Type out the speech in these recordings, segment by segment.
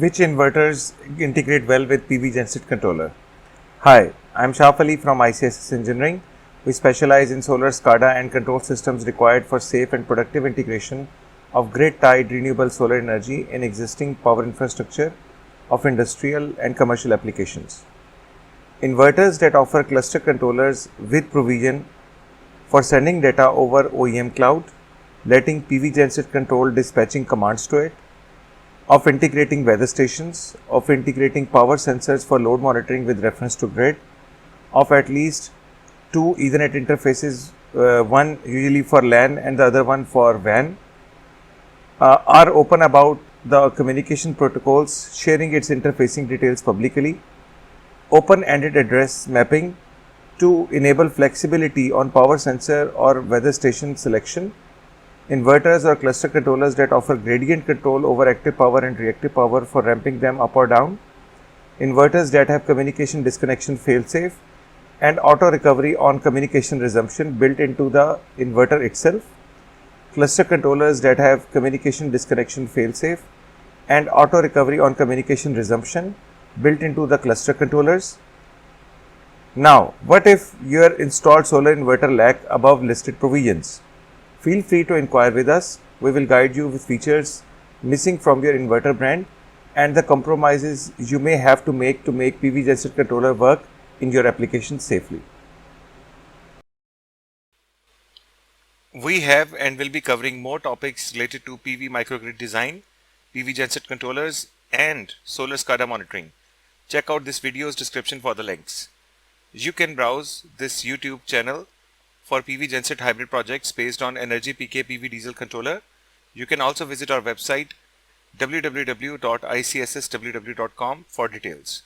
Which inverters integrate well with PV Genset controller? Hi, I am Shaf Ali from ICSS Engineering. We specialize in solar SCADA and control systems required for safe and productive integration of grid-tied renewable solar energy in existing power infrastructure of industrial and commercial applications. Inverters that offer cluster controllers with provision for sending data over OEM cloud, letting PV Genset control dispatching commands to it, of integrating weather stations, of integrating power sensors for load monitoring with reference to grid, of at least two Ethernet interfaces, one usually for LAN and the other one for WAN, are open about the communication protocols, sharing its interfacing details publicly, open-ended address mapping to enable flexibility on power sensor or weather station selection, inverters or cluster controllers that offer gradient control over active power and reactive power for ramping them up or down, inverters that have communication disconnection failsafe and auto recovery on communication resumption built into the inverter itself, cluster controllers that have communication disconnection failsafe and auto recovery on communication resumption built into the cluster controllers. Now, what if your installed solar inverter lack above listed provisions? Feel free to inquire with us. We will guide you with features missing from your inverter brand and the compromises you may have to make PV Genset controller work in your application safely. We have and will be covering more topics related to PV microgrid design, PV Genset controllers and solar SCADA monitoring. Check out this video's description for the links. You can browse this YouTube channel for PV Genset hybrid projects based on Energy PK PV diesel controller. You can also visit our website www.icssww.com for details.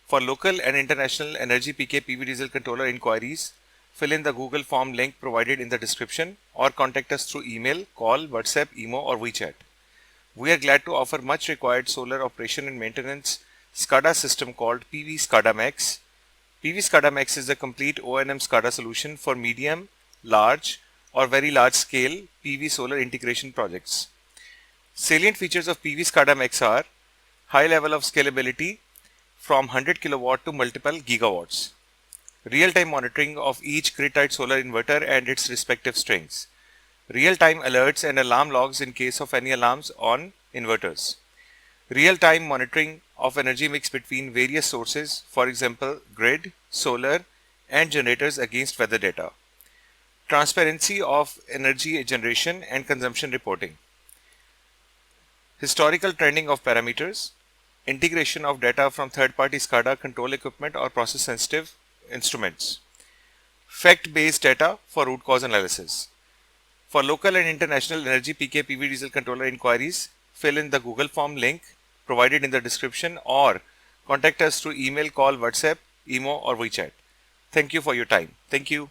For local and international Energy PK PV diesel controller inquiries, fill in the Google form link provided in the description or contact us through email, call, WhatsApp, email or WeChat. We are glad to offer much required solar operation and maintenance SCADA system called PV SCADA Max. PV SCADA Max is a complete O&M SCADA solution for medium, large or very large scale PV solar integration projects. Salient features of PV SCADA Max are high level of scalability from 100 kilowatt to multiple gigawatts, real-time monitoring of each grid-tied solar inverter and its respective strings, real-time alerts and alarm logs in case of any alarms on inverters, real-time monitoring of energy mix between various sources, for example grid, solar and generators against weather data, transparency of energy generation and consumption reporting, historical trending of parameters, integration of data from third-party SCADA control equipment or process-sensitive instruments, fact-based data for root cause analysis. For local and international Energy PK PV diesel controller inquiries, fill in the Google form link provided in the description or contact us through email, call, WhatsApp, email or WeChat. Thank you for your time. Thank you.